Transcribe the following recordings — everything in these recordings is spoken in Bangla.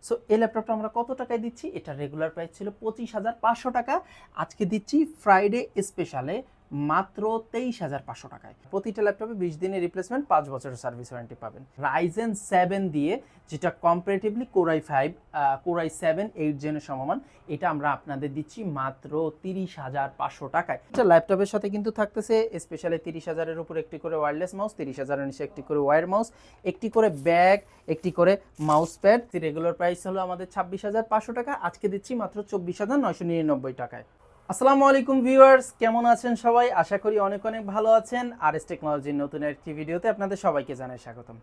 সো এই ল্যাপটপটা আমরা কত টাকায় দিচ্ছি? এটা রেগুলার প্রাইস ছিল 25,500 টাকা, আজকে দিচ্ছি ফ্রাইডে স্পেশালে মাত্র 23,500 টাকায়। প্রতিটা ল্যাপটপে 20 দিনের রিপ্লেসমেন্ট, 5 বছরের সার্ভিস ওয়ারেন্টি পাবেন। রাইজেন 7 দিয়ে, যেটা কম্পারেটিভলি কোরাই 5 কোরাই 7 8 জেনের সমমান, এটা আমরা আপনাদের দিচ্ছি মাত্র 30,500 টাকায়। এটা ল্যাপটপের সাথে কিন্তু থাকতেছে স্পেশালি 30,000-এর উপর একটি করে ওয়্যারলেস মাউস, 30,000-এর নিচে একটি করে ওয়্যার মাউস, একটি করে ব্যাগ, একটি করে মাউস প্যাড। রেগুলার প্রাইস হলো আমাদের 26,500 টাকা, আজকে দিচ্ছি মাত্র 24,999 টাকায়। আসসালামু আলাইকুম ভিউয়ার্স, কেমন আছেন সবাই? আশা করি অনেক অনেক ভালো আছেন। আরএস টেকনোলজির নতুন একটি ভিডিওতে আপনাদের সবাইকে জানাই স্বাগতম।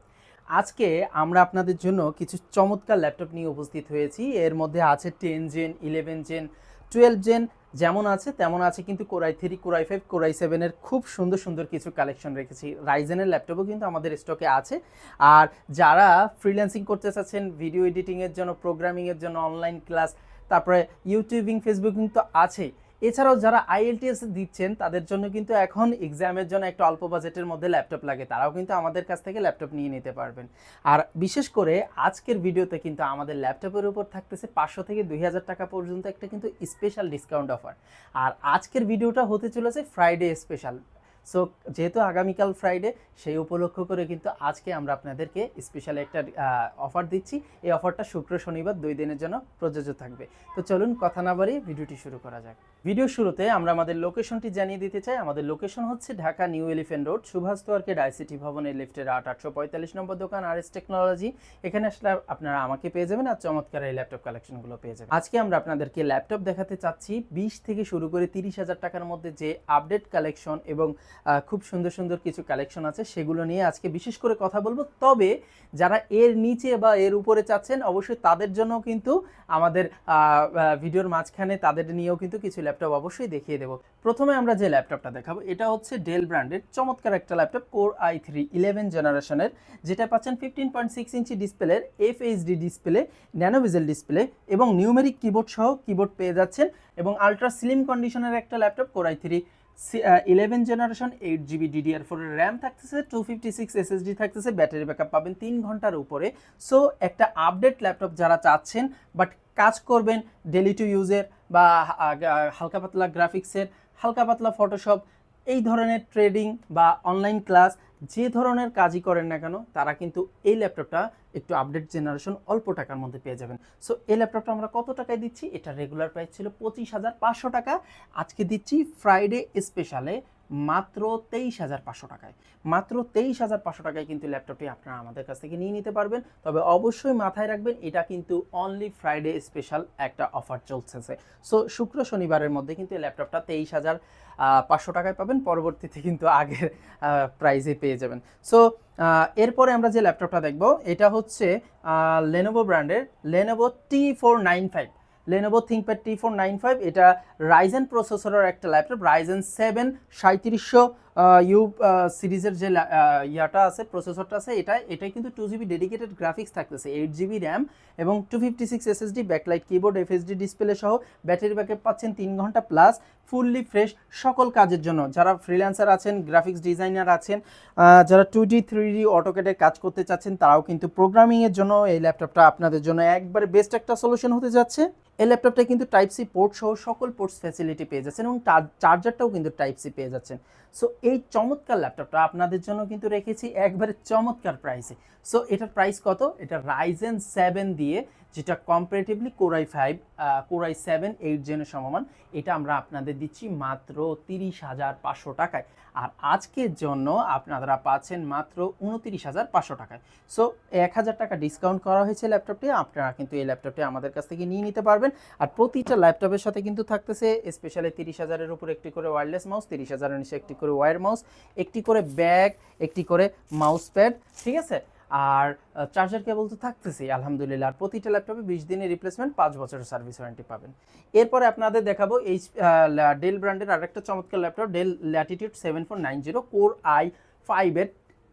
আজকে আমরা আপনাদের জন্য কিছু চমৎকার ল্যাপটপ নিয়ে উপস্থিত হয়েছি। এর মধ্যে আছে 10 জেন, 11 জেন, 12 জেন, যেমন আছে তেমন আছে, কিন্তু কোরাই 3, কোরাই 5, কোরাই 7-এর খুব সুন্দর সুন্দর কিছু কালেকশন রেখেছি। রাইজেনের ল্যাপটপও কিন্তু আমাদের স্টকে আছে। আর যারা ফ্রিল্যান্সিং করতে চাচ্ছেন, ভিডিও এডিটিংয়ের জন্য, প্রোগ্রামিংয়ের জন্য, অনলাইন ক্লাস, তারপরে ইউটিউবিং, ফেসবুকিং তো আছেই, এছাড়াও যারা আইএলটিএস দিচ্ছেন তাদের জন্য কিন্তু এখন এক্সামের জন্য একটা অল্প বাজেটের মধ্যে ল্যাপটপ লাগে, তারাও কিন্তু আমাদের কাছ থেকে ল্যাপটপ নিয়ে নিতে পারবেন। আর বিশেষ করে আজকের ভিডিওতে কিন্তু আমাদের ল্যাপটপের উপর থাকতেছে 500 থেকে 2,000 টাকা পর্যন্ত একটা কিন্তু স্পেশাল ডিসকাউন্ট অফার। আর আজকের ভিডিওটা হতে চলেছে ফ্রাইডে স্পেশাল। সো যেহেতু আগামীকাল ফ্রাইডে, সেই উপলক্ষ করে কিন্তু আজকে আমরা আপনাদেরকে স্পেশাল একটা অফার দিচ্ছি। এই অফারটা শুক্র শনিবার 2 দিনের জন্য প্রযোজ্য থাকবে। তো চলুন কথা না বাড়িয়ে ভিডিওটি শুরু করা যাক। ভিডিও শুরুতে আমরা আমাদের লোকেশনটি জানিয়ে দিতে চাই। আমাদের লোকেশন হচ্ছে Dhaka New Elephant Road, Subhash Arcade ICT ভবনের লিফটের 845 নম্বর দোকান আরএস টেকনোলজি। এখানে আসলে আপনারা আমাকে পেয়ে যাবেন আর চমৎকার এই ল্যাপটপ কালেকশনগুলো পেয়ে যাবেন। আজকে আমরা আপনাদেরকে ল্যাপটপ দেখাতে চাচ্ছি 20 থেকে শুরু করে 30,000 টাকার মধ্যে যে আপডেট কালেকশন এবং খুব সুন্দর সুন্দর কিছু কালেকশন আছে, সেগুলো নিয়ে আজকে বিশেষ করে কথা বলবো। তবে যারা এর নিচে বা এর উপরে চাচ্ছেন, অবশ্যই তাদের জন্য কিন্তু আমাদের ভিডিওর মাঝখানে তাদের নিয়েও কিন্তু কিছু ল্যাপটপ অবশ্যই দেখিয়ে দেবো। প্রথমে আমরা যে ল্যাপটপটা দেখাবো, এটা হচ্ছে ডেল ব্র্যান্ডের চমৎকার একটা ল্যাপটপ, কোর i3 11 জেনারেশনের, যেটা পাচ্ছেন 15.6 ইঞ্চি ডিসপ্লের FHD ডিসপ্লে, ন্যানোভিজেল ডিসপ্লে এবং নিউমেরিক কিবোর্ড সহ কিবোর্ড পেয়ে যাচ্ছেন। এবং আলট্রা স্লিম কন্ডিশনের একটা laptop, core i3 11 generation, 8GB DDR4 এর র্যাম থাকতেছে, 256 SSD থাকতেছে, ব্যাটারি ব্যাকআপ পাবেন 3 ঘন্টার উপরে। সো একটা আপডেট ল্যাপটপ যারা চাচ্ছেন, বাট কাজ করবেন ডেলি টু ইউজের বা হালকা পাতলা গ্রাফিক্সের, হালকা পাতলা ফটোশপ, এই ধরনের ট্রেডিং বা অনলাইন ক্লাস, যে ধরনের কাজই করেন না কেন, তারা কিন্তু এই ল্যাপটপটা একটু আপডেট জেনারেশন অল্প টাকার মধ্যে পেয়ে যাবেন। সো এই ল্যাপটপটা আমরা কত টাকায় দিচ্ছি? এটা রেগুলার প্রাইস ছিল 25,500 টাকা, আজকে দিচ্ছি ফ্রাইডে স্পেশালে মাত্র 23,500 টাকায়। মাত্র 23,500 টাকায় কিন্তু ল্যাপটপটি আপনারা আমাদের কাছ থেকে নিয়ে নিতে পারবেন। তবে অবশ্যই মাথায় রাখবেন, এটা কিন্তু অনলি ফ্রাইডে স্পেশাল একটা অফার চলতেছে। সো শুক্র শনিবারের মধ্যে কিন্তু এই ল্যাপটপটা 23,500 টাকায় পাবেন, পরবর্তীতে কিন্তু আগের প্রাইসে পেয়ে যাবেন। সো এরপরে আমরা যে ল্যাপটপটা দেখব, এটা হচ্ছে লেনোভো ব্র্যান্ডের Lenovo T495, Lenovo ThinkPad T495। এটা রাইজেন প্রসেসরের একটা ল্যাপটপ, রাইজেন 7 3700 ইউ সিরিজের যে ইয়াটা আছে, প্রসেসরটা আছে, এটাই কিন্তু 2GB ডেডিকেটেড গ্রাফিক্স থাকতেছে, 8GB র্যাম এবং 256 SSD, backlight keyboard, FHD display সহ, ব্যাটারি ব্যাকআপ পাচ্ছেন 3 ঘন্টা প্লাস, ফুললি ফ্রেশ সকল কাজের জন্য। যারা ফ্রিল্যান্সার আছেন, গ্রাফিক্স ডিজাইনার আছেন, যারা 2D 3D অটোক্যাডে কাজ করতে চাচ্ছেন, তারাও কিন্তু প্রোগ্রামিংয়ের জন্য এই ল্যাপটপটা আপনাদের জন্য একবারে বেস্ট একটা সলিউশন হতে যাচ্ছে। এই ল্যাপটপটা কিন্তু টাইপ সি পোর্ট সহ সকল পোর্টস ফ্যাসিলিটি পেয়ে যাচ্ছেন এবং চার্জারটাও কিন্তু টাইপ সি পেয়ে যাচ্ছেন। সো এই চমৎকার ল্যাপটপটা আপনাদের জন্য কিন্তু রেখেছি একবারে চমৎকার প্রাইসে। সো এটার প্রাইস কত? এটা রাইজেন 7 দিয়ে, যেটা কম্পারেটিভলি কোরাই 5 কোরাই 7 8 জেনের সমমান, এটা আমরা আপনাদের দিচ্ছি মাত্র 30,500 টাকায়। আর আজকের জন্য আপনারা পাচ্ছেন মাত্র 29,500 টাকায়। সো 1,000 টাকা ডিসকাউন্ট করা হয়েছে ল্যাপটপটি, আপনারা কিন্তু এই ল্যাপটপটি আমাদের কাছ থেকে নিয়ে নিতে পারবেন। আর প্রতিটা ল্যাপটপের সাথে কিন্তু থাকতেছে স্পেশালি 30,000-এর উপর একটি করে ওয়্যারলেস মাউস, 30,000-এর নিচে একটি করে ওয়্যার মাউস, একটি করে ব্যাগ, একটি করে মাউস প্যাড, ঠিক আছে? আর চার্জার কেবল তো থাকতেছেই আলহামদুলিল্লাহ। আর প্রতিটা ল্যাপটপে 20 দিনের রিপ্লেসমেন্ট, 5 বছরের সার্ভিস ওয়ারেন্টি পাবেন। এরপরে আপনাদের দেখাবো এই ডেল ব্র্যান্ডের আরেকটা চমৎকার ল্যাপটপ, ডেল ল্যাটিটিউড 7490 কোর i5-এর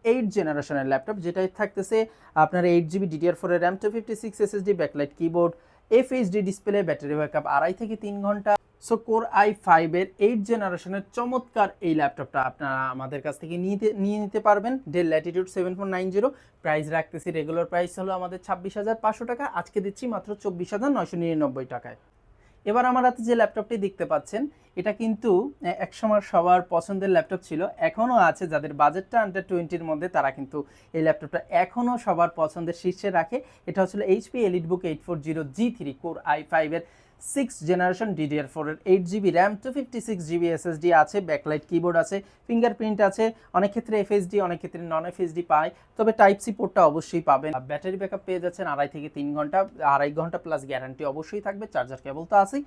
8 জেনারেশনের ল্যাপটপ, যেটাই থাকতেছে আপনার 8GB DDR4 RAM, 256 SSD, backlight keyboard, FHD display, battery backup 2.5 থেকে 3 ঘন্টা। সো কোর i5-এর 8 জেনারেশনের চমৎকার এই ল্যাপটপটা আপনারা আমাদের কাছ থেকে নিয়ে নিতে পারবেন। ডেল ল্যাটিটিউড 7490, প্রাইস রাখতেছি, রেগুলার প্রাইস হলো আমাদের 26,500 টাকা, আজকে দিচ্ছি মাত্র 24,999 টাকায়। এবার আমার হাতে যে ল্যাপটপটি দেখতে পাচ্ছেন, এটা কিন্তু একসময় সবার পছন্দের ল্যাপটপ ছিল, এখনও আছে। যাদের বাজেটটা আন্ডার 20-র মধ্যে তারা কিন্তু এই ল্যাপটপটা এখনও সবার পছন্দের শীর্ষে রাখে। এটা হচ্ছে HP EliteBook 840G3 কোর i5-এর 6th জেনারেশন DDR4 এর 8GB র্যাম, 256GB SSD আছে, ব্যাকলাইট কিবোর্ড আছে, ফিঙ্গারপ্রিন্ট আছে, অনেক ক্ষেত্রে FSD, অনেক ক্ষেত্রে নন FSD পায়, তবে টাইপ সি পোর্টটা অবশ্যই পাবেন। ব্যাটারি ব্যাকআপ পেয়ে যাচ্ছেন 2.5 থেকে 3 ঘন্টা, 2.5 ঘন্টা প্লাস গ্যারান্টি অবশ্যই থাকবে, চার্জার কেবল তো আছেই।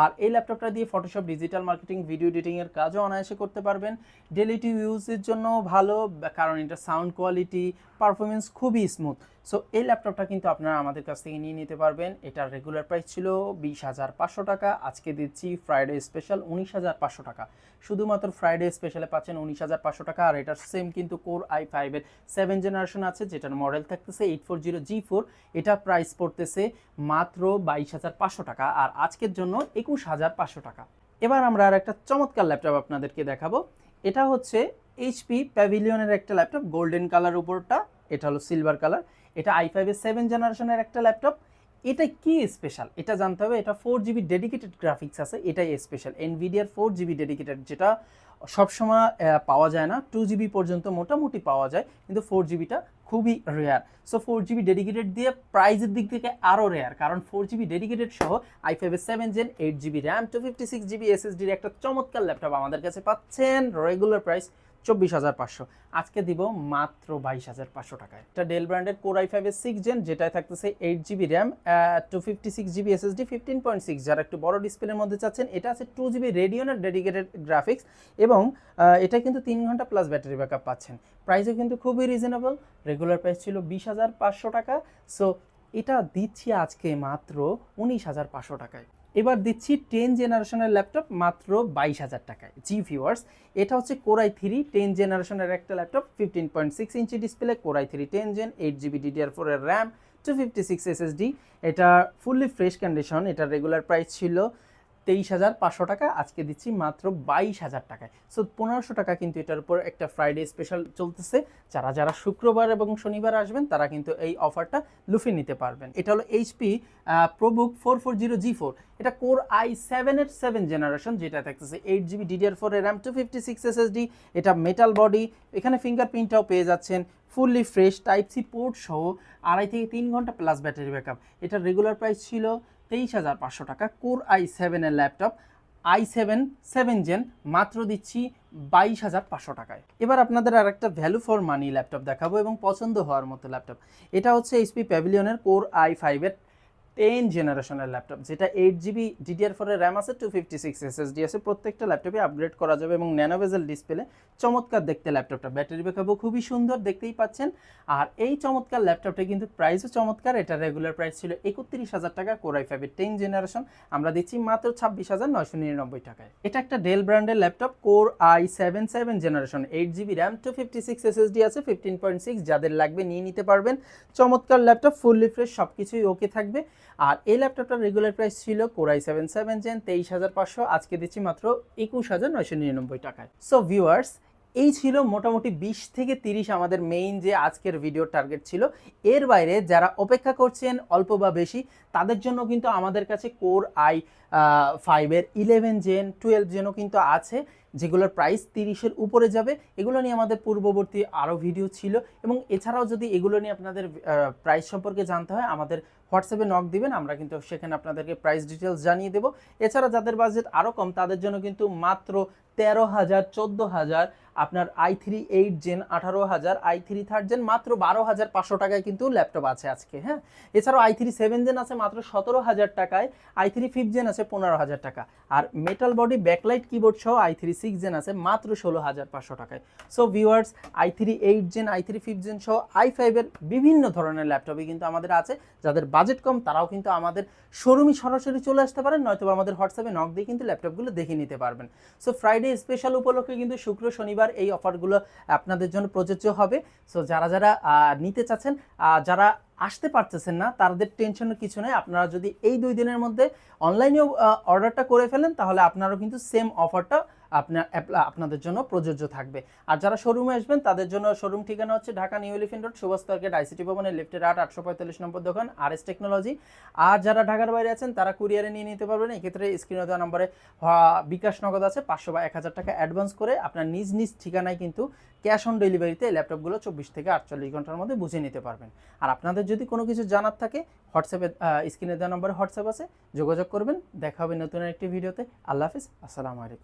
আর এই ল্যাপটপটা দিয়ে ফটোশপ, ডিজিটাল মার্কেটিং, ভিডিও এডিটিংয়ের কাজও অনায়াসে করতে পারবেন। ডেইলি ইউজের জন্য ভালো, কারণ এটা সাউন্ড কোয়ালিটি, পারফরমেন্স খুবই স্মুথ। সো এই ল্যাপটপটা কিন্তু আপনারা আমাদের কাছ থেকে নিয়ে নিতে পারবেন। এটার রেগুলার প্রাইস ছিল 20,500 টাকা, আজকে দিচ্ছি ফ্রাইডে স্পেশাল 19,500 টাকা। শুধুমাত্র ফ্রাইডে স্পেশালে পাচ্ছেন 19,500 টাকা। আর এটার সেম কিন্তু কোর i5-এর 7 জেনারেশন আছে, যেটার মডেল থাকতেছে 840G4, এটা প্রাইস পড়তেছে মাত্র 22,500 টাকা, আর আজকের জন্য 21,500 টাকা। এবার আমরা আর একটা চমৎকার ল্যাপটপ আপনাদেরকে দেখাবো। এটা হচ্ছে HP প্যাভিলিয়নের একটা ল্যাপটপ, গোল্ডেন কালার উপরটা, এটা হলো সিলভার কালার। এটা i5-এর 7 জেনারেশনের একটা ল্যাপটপ। এটা কি স্পেশাল এটা জানতে হবে। এটা 4GB ডেডিকেটেড গ্রাফিক্স আছে, এটাই স্পেশাল। NVIDIA 4GB ডেডিকেটেড, যেটা সবসময় পাওয়া যায় না। 2GB পর্যন্ত মোটামুটি পাওয়া যায়, কিন্তু 4GBটা খুবই রেয়ার। সো 4GB ডেডিকেটেড দিয়ে প্রাইসের দিক থেকে আরও রেয়ার, কারণ 4GB ডেডিকেটেড সহ i5-এর 7 gen, 8GB RAM, 256GB SSD একটা চমৎকার ল্যাপটপ আমাদের কাছে পাচ্ছেন। রেগুলার প্রাইস 24,500, আজকে দিব মাত্র 22,500 টাকায়। এটা ডেল ব্র্যান্ডের কোর i5-এর 6 জেন, যেটায় থাকতেছে 8GB র্যাম, 256GB SSD, 15.6, যারা একটু বড় ডিসপ্লের মধ্যে চাচ্ছেন। এটা আছে 2GB রেডিয়নের ডেডিকেটেড গ্রাফিক্স, এবং এটা কিন্তু 3 ঘন্টা প্লাস ব্যাটারি ব্যাকআপ পাচ্ছেন। প্রাইসও কিন্তু খুবই রিজনেবল, রেগুলার প্রাইস ছিল 20,500 টাকা। সো এটা দিচ্ছি আজকে মাত্র 19,500 টাকায়। এবার দিচ্ছি 10 জেনারেশনের ল্যাপটপ মাত্র 22,000 টাকায়। জি ভিউয়ার্স, এটা হচ্ছে কোর i3 10 জেনারেশনের একটা laptop, 15.6 inch display, core i3 10 gen, 8GB DDR4 এর র্যাম, 256 SSD। এটা ফুললি ফ্রেশ কন্ডিশন। এটার রেগুলার প্রাইস ছিল 23,500 টাকা, আজকে দিচ্ছি মাত্র 22,000 টাকায়। সো 1,500 টাকা কিন্তু এটার উপর একটা ফ্রাইডে স্পেশাল চলতেছে। যারা শুক্রবার এবং শনিবার আসবেন তারা কিন্তু এই অফারটা লুফে নিতে পারবেন। এটা হলো HP ProBook 440G4, এটা কোর i7-এর 7 জেনারেশন, যেটা থাকতেছে 8GB DDR4 এর র্যাম, 256 SSD। এটা মেটাল বডি, এখানে ফিঙ্গারপ্রিন্টটাও পেয়ে যাচ্ছেন, fully fresh, type C port সহ, 2.5 থেকে 3 ঘন্টা প্লাস ব্যাটারি ব্যাকআপ। এটার রেগুলার প্রাইস ছিল 23,500 টাকা। কোর i7-এর ল্যাপটপ, i7 7 জেন, মাত্র দিচ্ছি 22,500 টাকায়। এবার আপনাদের আর একটা ভ্যালু ফর মানি ল্যাপটপ দেখাবো, এবং পছন্দ হওয়ার মতো ল্যাপটপ। এটা হচ্ছে HP প্যাভিলিয়নের কোর i5-এর 10 জেনারেশনের ল্যাপটপ, যেটা 8GB DDR4 এর র্যাম আছে, 256 SSD আছে। প্রত্যেকটা ল্যাপটপে আপগ্রেড করা যাবে, এবং ন্যানো বেজেল ডিসপ্লে, চমৎকার দেখতে ল্যাপটপটা। ব্যাটারি ব্যাকআপও খুবই সুন্দর, দেখতেই পাচ্ছেন। আর এই চমৎকার ল্যাপটপটা কিন্তু প্রাইসও চমৎকার। এটা রেগুলার প্রাইস ছিল 31,000 টাকা, কোর i5-এর 10 জেনারেশন, আমরা দিচ্ছি মাত্র 26,999 টাকায়। এটা একটা ডেল ব্র্যান্ডের laptop, core i7 7 generation, 8GB RAM, 256 SSD আছে, 15.6, যাদের লাগবে নিয়ে নিতে পারবেন। চমৎকার ল্যাপটপ, ফুললি ফ্রেশ, সব কিছুই ওকে থাকবে। আর এই ল্যাপটপটার রেগুলার প্রাইস ছিল কোর i7 7 জেন, 23,500, আজকে দিচ্ছি মাত্র 21,999 টাকায়। সো ভিউয়ার্স, এই ছিল মোটামুটি 20 থেকে 30 আমাদের মেইন যে আজকের ভিডিও টার্গেট ছিল। এর বাইরে যারা অপেক্ষা করছেন অল্প বা বেশি, তাদের জন্য কিন্তু আমাদের কাছে কোর i5-এর 11 জেন, 12 জেনও কিন্তু আছে, যেগুলোর প্রাইস 30-এর উপরে যাবে। এগুলো নিয়ে আমাদের পূর্ববর্তী আরও ভিডিও ছিল, এবং এছাড়াও যদি এগুলো নিয়ে আপনাদের প্রাইস সম্পর্কে জানতে হয়, আমাদের হোয়াটসঅ্যাপে নক দিবেন, আমরা কিন্তু সেখানে আপনাদেরকে প্রাইস ডিটেলস জানিয়ে দেবো। এছাড়া যাদের বাজেট আরও কম, তাদের জন্য কিন্তু মাত্র 13,000, 14,000, আপনার i3 8 gen 18,000, i3 3rd gen মাত্র 12,500 টাকায় কিন্তু ল্যাপটপ আছে আজকে। হ্যাঁ, এছাড়াও i3 7 জেন আছে মাত্র 17,000 টাকায়, i3 5th জেন আছে 15,000 টাকা, আর মেটাল বডি ব্যাকলাইট কিবোর্ড সহ i3 6 জেন আছে মাত্র 16,500 টাকায়। So viewers, i3 8 gen, i3 5th gen সহ i5-এর বিভিন্ন ধরনের ল্যাপটপই কিন্তু আমাদের আছে। যাদের বাজেট কম তারাও কিন্তু আমাদের শোরুমে সরাসরি চলে আসতে পারেন, নয়তো আমাদের হোয়াটসঅ্যাপে নক দিয়ে কিন্তু ল্যাপটপগুলো দেখে নিতে পারবেন। সো ফ্রাইডে স্পেশাল উপলক্ষে কিন্তু শুক্র শনিবার এই অফারগুলো আপনাদের জন্য প্রযোজ্য হবে। সো যারা যারা নিতে চাচ্ছেন, যারা আসতে পারতেছেন না, তাদের টেনশনের কিছু নেই। আপনারা যদি এই 2 দিনের মধ্যে অনলাইনেও অর্ডারটা করে ফেলেন, তাহলে আপনারাও কিন্তু সেম অফারটা আপনাদের জন্য প্রযোজ্য থাকবে। আর যারা শোরুমে আসবেন তাদের জন্য শোরুম ঠিকানা হচ্ছে Dhaka New Elephant Road, Subhash market, ICT ভবনের লিফটের 845 নম্বর দোকান, RS টেকনোলজি। আর যারা ঢাকার বাইরে আছেন তারা কুরিয়ারে নিয়ে নিতে পারবেন। এক্ষেত্রে স্ক্রিনে দেওয়া নম্বরে বিকাশ নগদ আছে, 500 বা 1000 টাকা অ্যাডভান্স করে আপনার নিজ নিজ ঠিকানায় কিন্তু ক্যাশ অন ডেলিভারিতে ল্যাপটপগুলো 24 থেকে 48 ঘন্টার মধ্যে বুঝে নিতে পারবেন। আর আপনাদের যদি কোনো কিছু জানার থাকে, হোয়াটসঅ্যাপে স্ক্রিনে দেওয়া নম্বরে হোয়াটসঅ্যাপ আছে, যোগাযোগ করবেন। দেখা হবে নতুন একটি ভিডিওতে। আল্লাহ হাফিজ, আসসালামু আলাইকুম।